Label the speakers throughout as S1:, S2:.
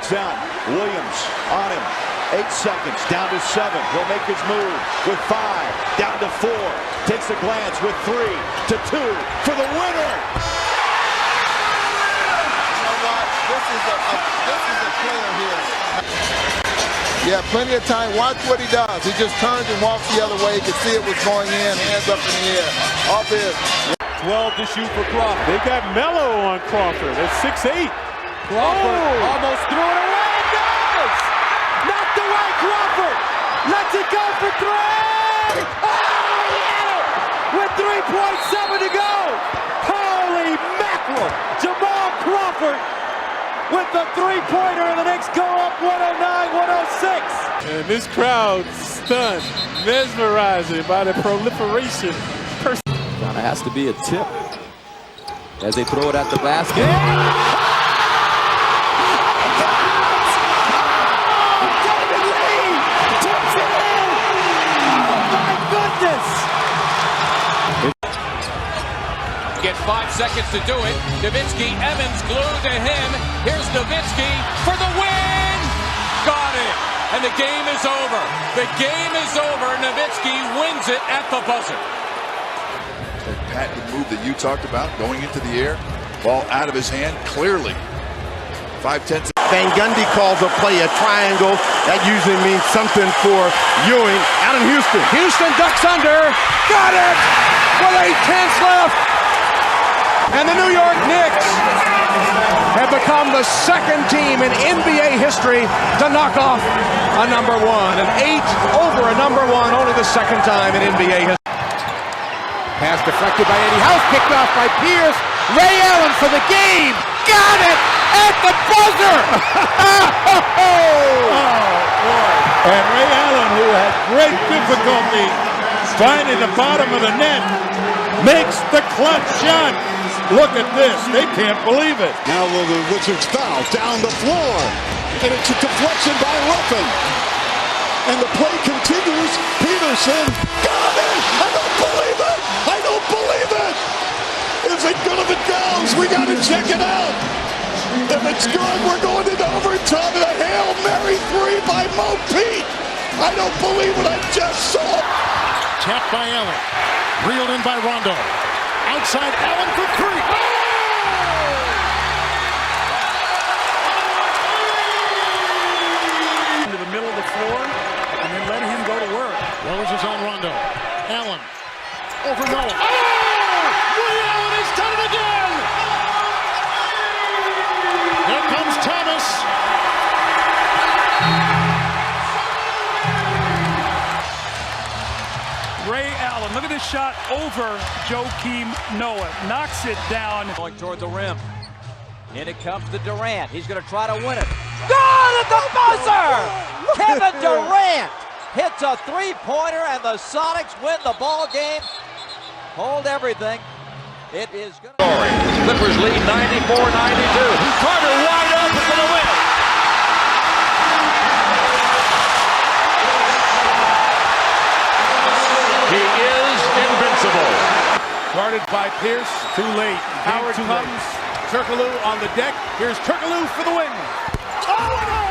S1: zone. Williams on him. 8 seconds, down to 7. He'll make his move with 5, down to 4. Takes a glance with 3 to 2 for the winner.
S2: You know what? This is a player here. Yeah, plenty of time. Watch what he does. He just turns and walks the other way. You can see it was going in, hands up in the air. Off his.
S3: 12 to shoot for Crawford. They got Melo on Crawford at 6'8".
S4: Crawford almost threw it away. It does! Knocked away Crawford. Lets it go for 3. Oh, yeah! With 3.7 to go. Holy mackerel. Jamal Crawford with the 3-pointer, and the Knicks go up 109-106.
S3: And this crowd stunned, mesmerizing by the proliferation.
S5: Kind of has to be a tip as they throw it at the basket.
S4: David Lee tips it in. Oh my goodness!
S6: Get 5 seconds to do it. Nowitzki, Evans glued to him. Here's Nowitzki for the win. Got it. And the game is over. The game is over. Nowitzki wins it at the buzzer.
S7: Pat, the move that you talked about, going into the air, ball out of his hand, clearly. 5-10.
S8: Van Gundy calls a play a triangle. That usually means something for Ewing. Out in Houston.
S4: Houston ducks under. Got it! With 8 tenths left. And the New York Knicks have become the second team in NBA history to knock off a number 1. An 8 over a number 1, only the second time in NBA history. Pass deflected by Eddie House, picked off by Pierce. Ray Allen for the game. Got it at the buzzer.
S3: And Ray Allen, who had great difficulty finding the bottom of the net, makes the clutch shot. Look at this. They can't believe it.
S9: Now will the Wizards foul down the floor. And it's a deflection by Ruffin. And the play continues. Peterson got it. I don't believe it. I don't believe it. Is it good if it goes? We got to check it out. If it's good, we're going into overtime. And a Hail Mary 3 by Mo Pete. I don't believe what I just saw.
S10: Tapped by Allen. Reeled in by Rondo. Outside Allen for 3. Oh!
S4: Into the middle of the floor and then let him go to work.
S10: Rose is on Rondo. Allen over Noah. Oh! Ray Allen has done it again! Here comes Thomas.
S4: Ray Allen, look at this shot over Joakim Noah. Knocks it down.
S6: Going toward the rim. In it comes to Durant. He's going to try to win it. Good at the buzzer! Kevin Durant hits a 3-pointer, and the Sonics win the ball game. Hold everything. It is going to... Clippers lead 94-92. Carter wide open for the win. He is invincible.
S3: Guarded by Pierce. Too late. Howard comes. Turkoglu on the deck. Here's Turkoglu for the win. A winner!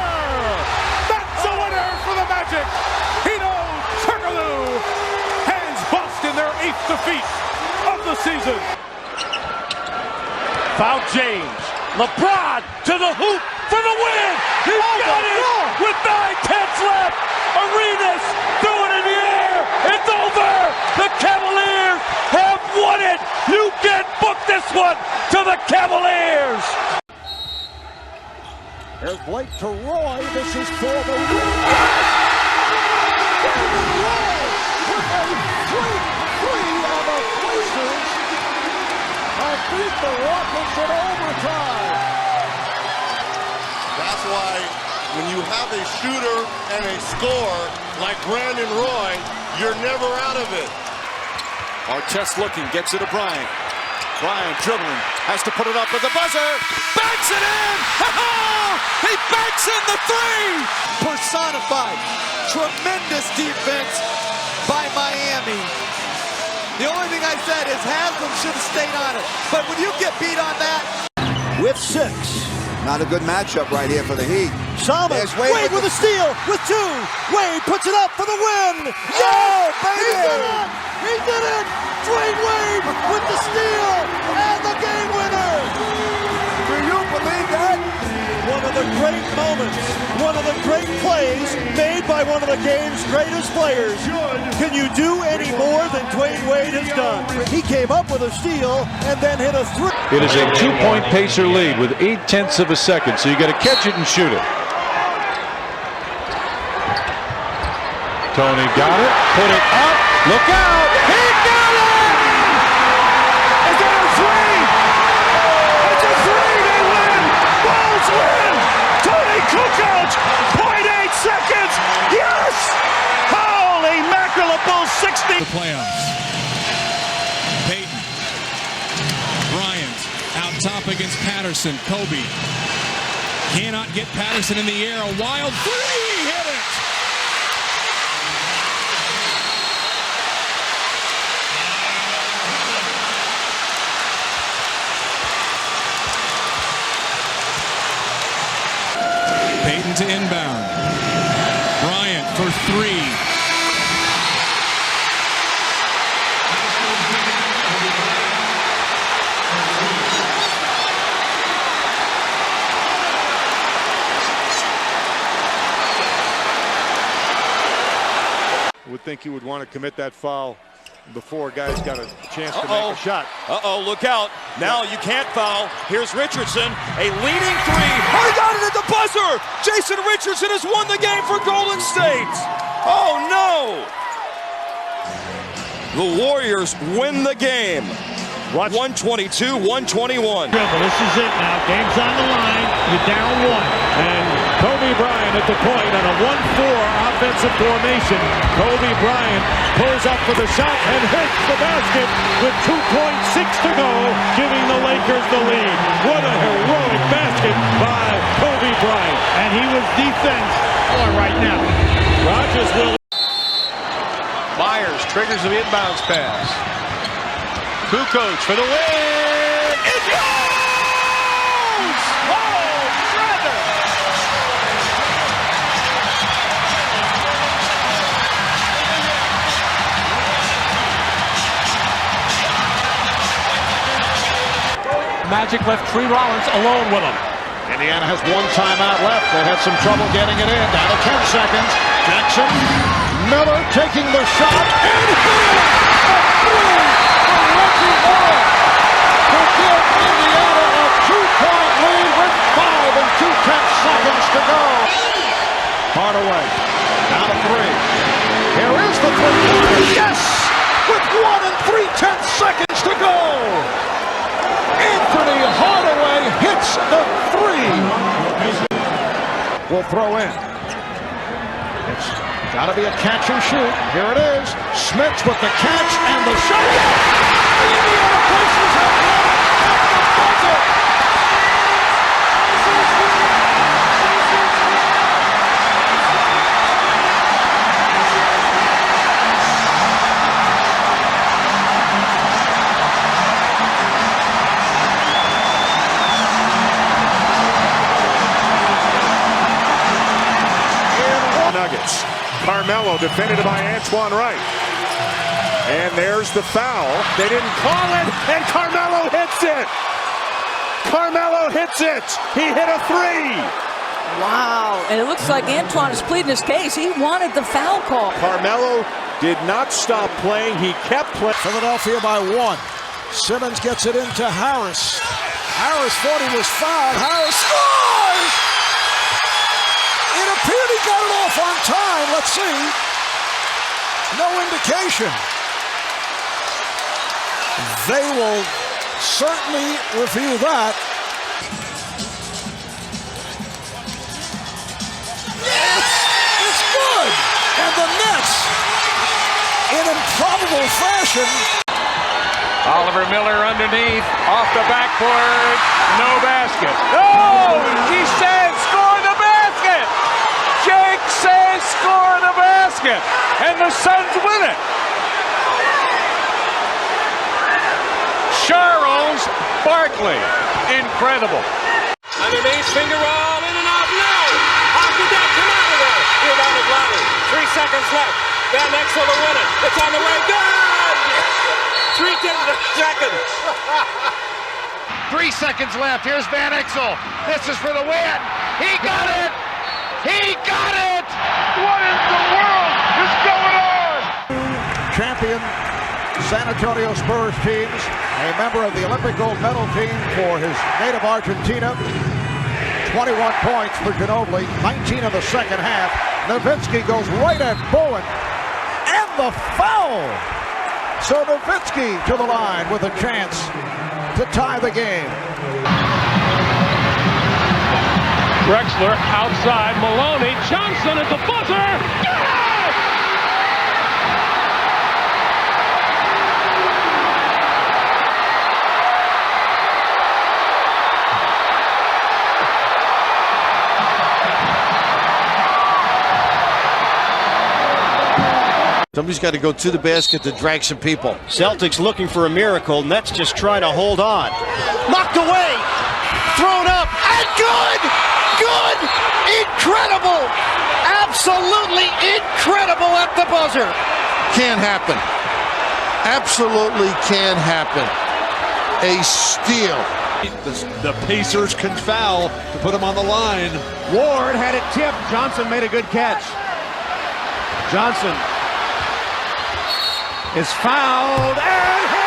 S3: That's a winner for the Magic. Hedo Turkoglu. Hands Boston their 8th defeat of the season. Foul James. LeBron to the hoop for the win. He's got it with 9 tenths left. Arenas threw it in the air. It's over. The Cavaliers have won it. You can't book this one to the Cavaliers.
S9: There's Blake to Roy. This is for the win. Roy with a 3-3 on the Blazers. I beat the Rockets in overtime.
S2: That's why when you have a shooter and a scorer like Brandon Roy, you're never out of it.
S1: Artest looking, gets it to Bryant. Bryant dribbling, has to put it up with the buzzer. Banks it in! He banks in the 3!
S8: Personified. Tremendous defense by Miami. The only thing I said is Haslam should have stayed on it. But when you get beat on that...
S9: With 6.
S11: Not a good matchup right here for the Heat.
S12: Chalmers, Wade with a steal, with 2. Wade puts it up for the win. Yeah, baby! He did it! He did it! Dwayne Wade with the steal and the game winner!
S11: Do you believe that?
S12: One of the great moments, one of the great plays made by one of the game's greatest players. Can you do any more than Dwayne Wade has done? He came up with a steal and then hit a 3.
S13: It is a 2-point Pacer lead with 0.8 of a second, so you got to catch it and shoot it. Tony got it, put it up, look out, he got it! Is that a 3? It's a 3, they win! Bulls win! Tony Kukoc, 0.8 seconds, yes! Holy mackerel, the Bulls 60!
S14: The playoffs. Payton. Bryant out top against Patterson. Kobe cannot get Patterson in the air. A wild 3, hit it! Payton to inbound. Bryant for 3.
S3: Would think you would want to commit that foul before a guy's got a chance to make a shot.
S1: Look out. Now you can't foul. Here's Richardson, a leading 3. Oh, he got it at the buzzer. Jason Richardson has won the game for Golden State. Oh, no. The Warriors win the game. 122-121.
S10: This is it now. Game's on the line. You're down 1. And Kobe Bryant at the point on a 1-4 offensive formation. Kobe Bryant pulls up for the shot and hits the basket with 2.6 to go, giving the Lakers the lead. What a heroic basket by Kobe Bryant. And he was defense right now. Rodgers will.
S4: Myers triggers the inbounds pass. Kukoc for the win! It goes! Oh, brother! Magic left Tree Rollins alone with him. Indiana has 1 timeout left. They had some trouble getting it in. Down to 10 seconds. Jackson, Miller taking the shot, and here! Reggie Miller to give Indiana a 2-point lead with 5 and 2/10 seconds to go. Hardaway down to 3. Here is the 3-pointer. Yes! With 1 and 3/10 seconds to go. Anthony Hardaway hits the 3. Will throw in. It's got to be a catch and shoot. Here it is. Smith with the catch and the shot. The Indiana Pacers have won at the buzzer.
S3: Nuggets. Carmelo defended by Antoine Wright. And there's the foul. They didn't call it, and Carmelo hits it. Carmelo hits it. He hit a 3.
S15: Wow. And it looks like Antoine is pleading his case. He wanted the foul call.
S3: Carmelo did not stop playing. He kept playing.
S4: Philadelphia by 1. Simmons gets it into Harris. Harris thought he was fouled. Harris scores! It appeared he got it off on time. Let's see. No indication. They will certainly review that. Yes! It's good! And the Nets, in improbable fashion.
S13: Oliver Miller underneath, off the backboard, no basket. Oh, he said score the basket! Jake says score the basket! And the Suns win it! Charles Barkley, incredible.
S16: Underneath, finger roll, in and out, no! Off the deck, come out of there! Rebound is Lonnie. 3 seconds left. Van Exel to win it. It's on the way, good! 3 seconds.
S4: 3 seconds left. Here's Van Exel. This is for the win. He got it! He got it! What in the world is going on?
S17: Champion San Antonio Spurs teams, a member of the Olympic gold medal team for his native Argentina. 21 points for Ginobili, 19 in the second half. Nowitzki goes right at Bowen, and the foul! So Nowitzki to the line with a chance to tie the game.
S10: Drexler outside, Maloney, Johnson at the buzzer!
S18: Somebody's got to go to the basket to drag some people.
S19: Celtics looking for a miracle. Nets just trying to hold on. Knocked away. Thrown up. And good! Good! Incredible! Absolutely incredible at the buzzer.
S18: Can happen. Absolutely can happen. A steal.
S1: The Pacers can foul to put him on the line.
S4: Ward had it tipped. Johnson made a good catch. Johnson is fouled and hit!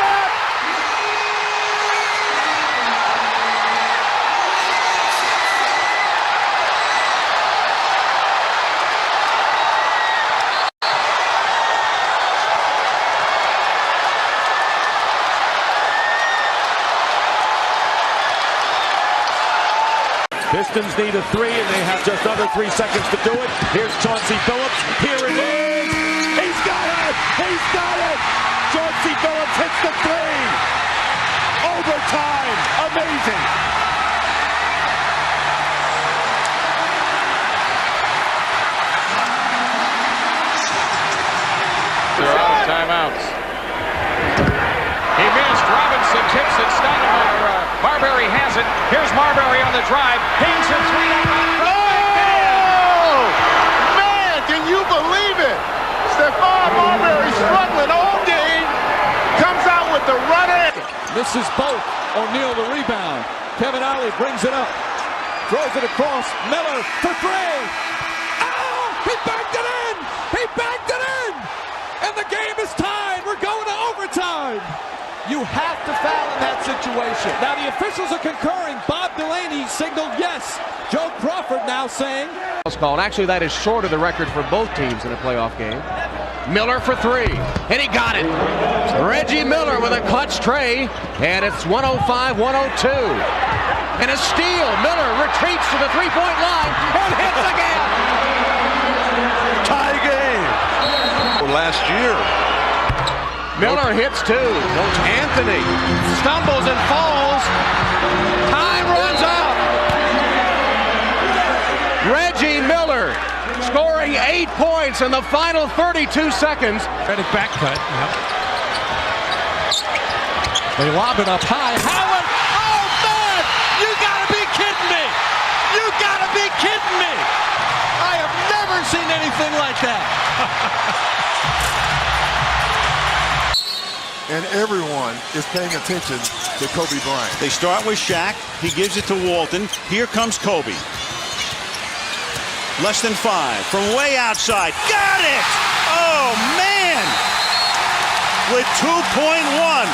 S3: Pistons need a 3, and they have just under 3 seconds to do it. Here's Chauncey Billups. Here it is! He's got it! He's got it! Chauncey Billups hits the 3! Overtime! Amazing!
S10: They're out of timeouts. He missed. Robinson tips it. Stoudemire. Marbury has it. Here's Marbury on the drive. Haynes a 3.
S2: Oh! Man, can you believe it? Stephon Marbury struggling all game. Comes out with the runner.
S1: Misses both. O'Neal the rebound. Kevin Ollie brings it up. Throws it across. Miller for 3. Oh! He backed it in! He backed it in! And the game is tied. We're going to overtime. You have to foul in that situation. Now the officials are concurring. Bob Delaney signaled yes. Joe Crawford now saying.
S4: Called. Actually, that is short of the record for both teams in a playoff game. Miller for 3, and he got it. Reggie Miller with a clutch tray, and it's 105-102. And a steal. Miller retreats to the three-point line and hits again.
S18: Tie game. Last year.
S4: Miller hits 2. Anthony stumbles and falls. Time runs out. Reggie Miller scoring 8 points in the final 32 seconds.
S10: Ready back cut. Yep.
S1: They lob it up high. Howard! Oh, man! You gotta be kidding me! You gotta be kidding me! I have never seen anything like that.
S11: And everyone is paying attention to Kobe Bryant.
S19: They start with Shaq. He gives it to Walton. Here comes Kobe. Less than 5 from way outside. Got it! Oh, man! With 2.1.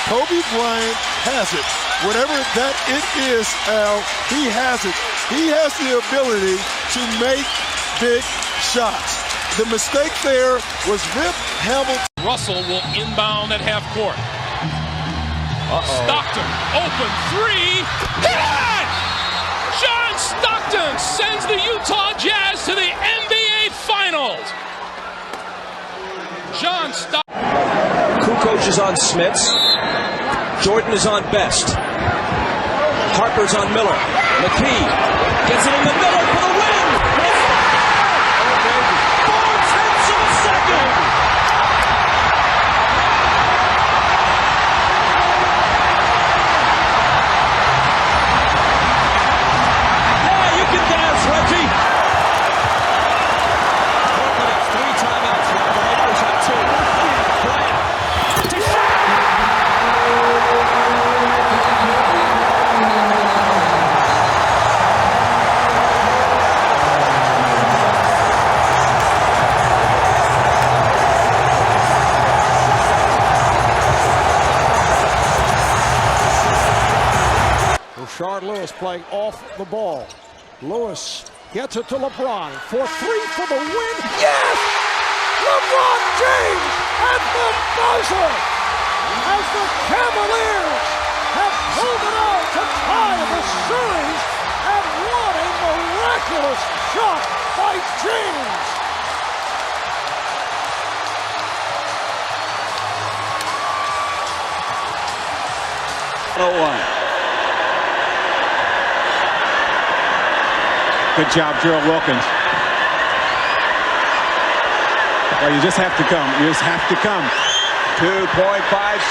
S11: Kobe Bryant has it. Whatever that it is, Al, he has it. He has the ability to make big shots. The mistake there was Rip Hamilton.
S10: Russell will inbound at half court. Stockton, open 3. Hit! John Stockton sends the Utah Jazz to the NBA Finals. John Stockton.
S20: Kukoc is on Smits. Jordan is on Best. Harper's on Miller. McKee gets it in the middle for the win. 4/10 of a second.
S17: playing off the ball. Lewis gets it to LeBron for three for the win. Yes! LeBron James at the buzzer as the Cavaliers have pulled it out to tie the series, and what a miraculous shot by James!
S21: Good job, Gerald Wilkins. Well, you just have to come. You just have to come.
S2: 2.5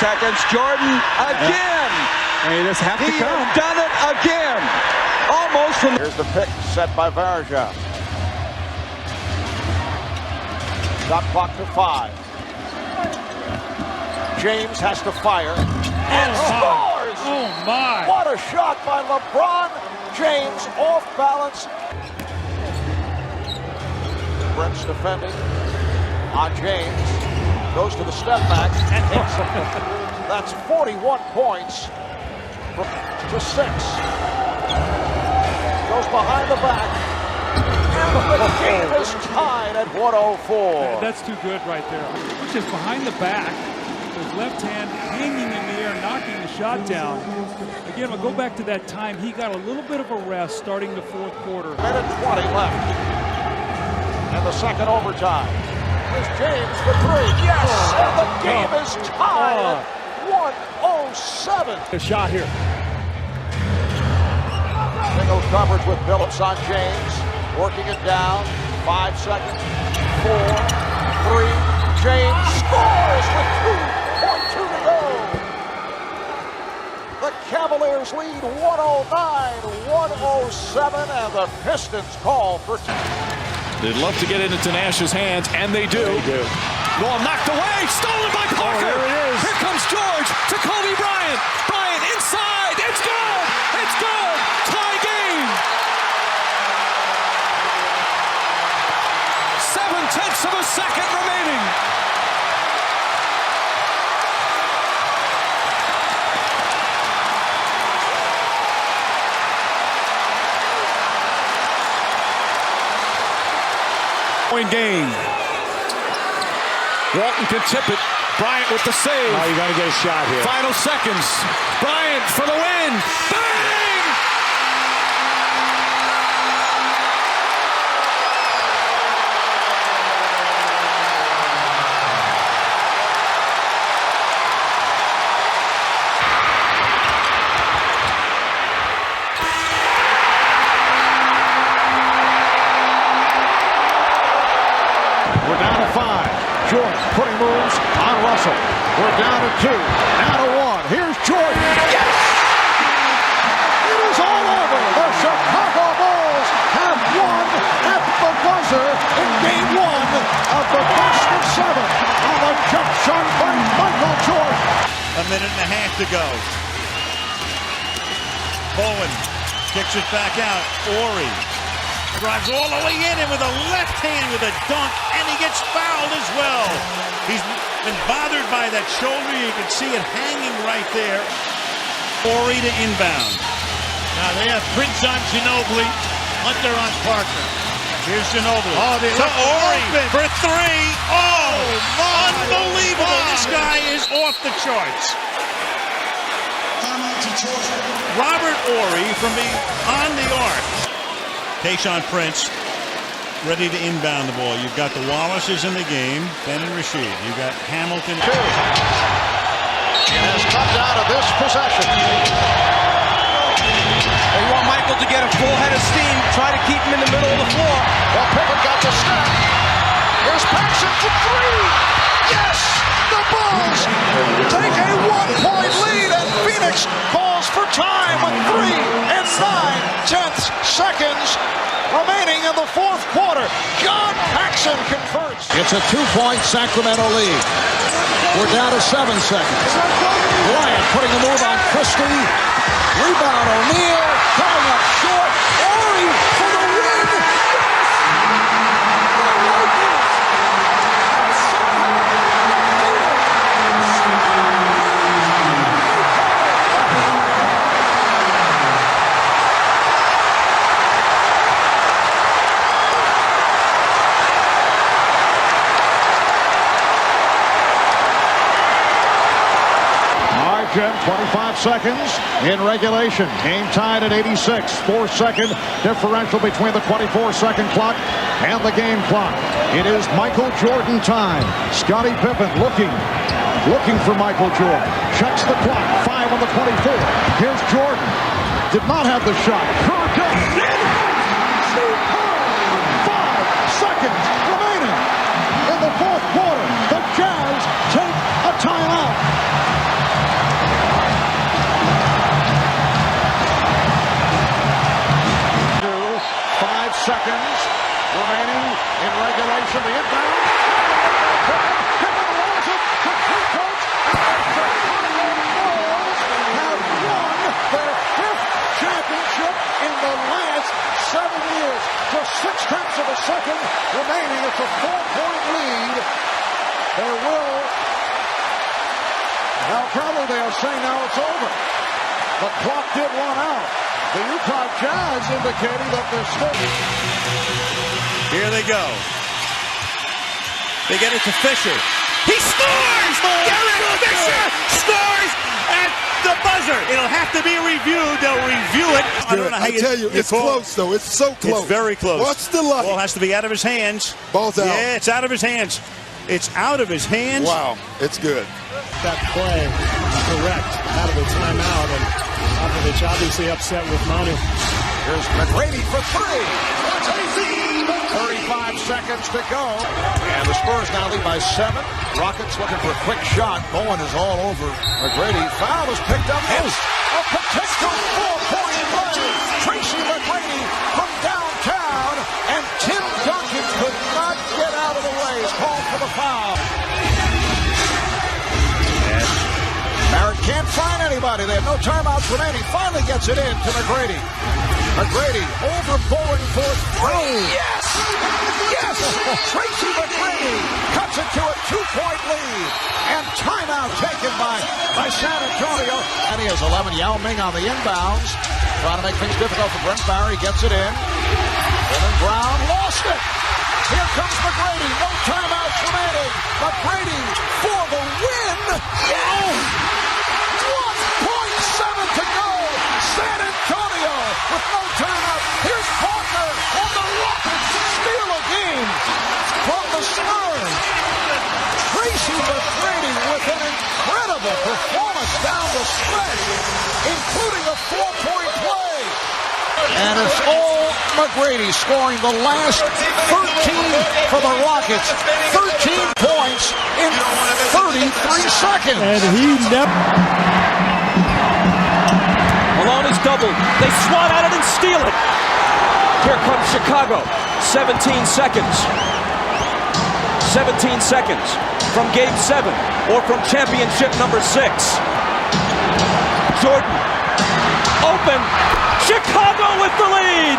S2: seconds. Jordan again.
S21: And you just have to come.
S2: Done it again. Almost from.
S17: Here's the pick set by Varejao. Shot clock to 5. James has to fire and scores.
S10: Oh my!
S17: What a shot by LeBron James, off balance. Brent's defending on James. Goes to the step back and hits him. That's 41 points to 6. Goes behind the back. And the game is tied at 104.
S10: That's too good right there. Just behind the back. His left hand hanging in the air, knocking the shot down. Again, we'll go back to that time. He got a little bit of a rest starting the fourth quarter.
S17: Minute 20 left. And the second overtime. Here's James for 3. Yes! And the game is tied at 107.
S10: A shot here.
S17: Single coverage with Billups on James. Working it down. 5 seconds. 4, 3. James scores with 2.2 to go. The Cavaliers lead 109-107, and the Pistons call for two.
S13: They'd love to get it into Nash's hands, and they do. Ball knocked away, stolen by Parker.
S10: There it is.
S13: Here comes George to Kobe Bryant. Bryant inside. It's good. It's good. Tie game. 7/10 of a second remaining. Point game. Walton can tip it. Bryant with the save.
S10: Oh, you got to get a shot here.
S13: Final seconds. Bryant for the win. Bang!
S17: We're down to 5. Jordan putting moves on Russell. We're down to 2. Now to 1. Here's Jordan. Yes! It is all over. The Chicago Bulls have won at the buzzer in Game 1 of the best of 7 on the jump shot by Michael Jordan.
S12: A minute and a half to go. Bowen kicks it back out. Horry drives all the way in, and with a left hand with a dunk, and he gets fouled as well. He's been bothered by that shoulder. You can see it hanging right there. Horry to inbound. Now they have Prince on Ginobili, Hunter on Parker. Here's Ginobili. Oh, to Horry for 3. Oh, unbelievable. This guy is off the charts. Robert Horry from on the arc. Tayshaun Prince ready to inbound the ball. You've got the Wallaces in the game, Ben and Rasheed. You've got Hamilton.
S17: It has come down to this possession.
S19: They want Michael to get a full head of steam, try to keep him in the middle of the floor.
S17: Well, Pippen got the step. Here's Paxton for 3. Yes! The Bulls take a 1-point lead, and Phoenix calls for time with 3 and 9/10 seconds remaining in the fourth quarter. John Paxson converts. It's a 2-point Sacramento lead. We're down to 7 seconds. Bryant putting a move on Christie. Rebound O'Neal. Coming up short. Horry for the win. 25 seconds in regulation. Game tied at 86. 4-second differential between the 24-second clock and the game clock. It is Michael Jordan time. Scottie Pippen looking for Michael Jordan. Checks the clock. 5 on the 24. Here's Jordan. Did not have the shot. Kerr does. 5 seconds remaining in the fourth quarter. The Jazz take a timeout. 5 seconds remaining in regulation. The inbound. Pippen rolls it to three-point. Have won their 5th championship in the last 7 years. Just 6/10 of a second remaining. It's a 4-point lead. There will. Now probably they'll say now it's over. The clock did run out. The Utah Jazz indicating that they're still.
S13: Here they go. They get it to Fisher. He scores! Derek Fisher scores at the buzzer. It'll have to be reviewed. They'll review it.
S11: I don't know how you tell you, it's close though. It's so close.
S13: It's very close.
S11: What's the light?
S13: Ball has to be out of his hands.
S11: Ball's out.
S13: Yeah, it's out of his hands. It's out of his hands.
S11: Wow, it's good.
S10: That play correct out of the timeout, and Popovich obviously upset with Manu.
S17: Here's McGrady for 3. 35 seconds to go. And the Spurs now lead by 7. Rockets looking for a quick shot. Bowen is all over McGrady. Foul is picked up. Yes. A potential 4-point play. Tracy McGrady from downtown. And Tim Duncan could not get out of the way. He's called for the foul. Barrett can't find anybody. They have no timeouts remaining. Finally gets it in to McGrady. McGrady over Bowen for 3. Yes! Yes! Tracy McGrady cuts it to a 2-point lead. And timeout taken by San Antonio. And he has 11. Yao Ming on the inbounds. Trying to make things difficult for Brent Barry. Gets it in. Dylan Brown lost it. Here comes McGrady. No timeouts remaining. McGrady for the win. Yes! 1.7 to go. San Antonio with no timeout. Here's Parker on the Rockets. Steal a game from the Spurs. Tracy McGrady with an incredible performance down the stretch, including a 4-point play. And it's all McGrady scoring the last 13 for the Rockets. 13 points in 33 seconds.
S10: And he never...
S20: Malone is doubled. They swat at it and steal it. Here comes Chicago. 17 seconds. 17 seconds from Game 7 or from championship number 6. Jordan. Open. Chicago with the lead.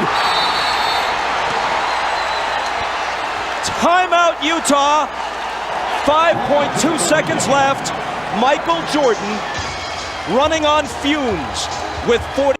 S20: Timeout Utah. 5.2 seconds left. Michael Jordan running on fumes with 40.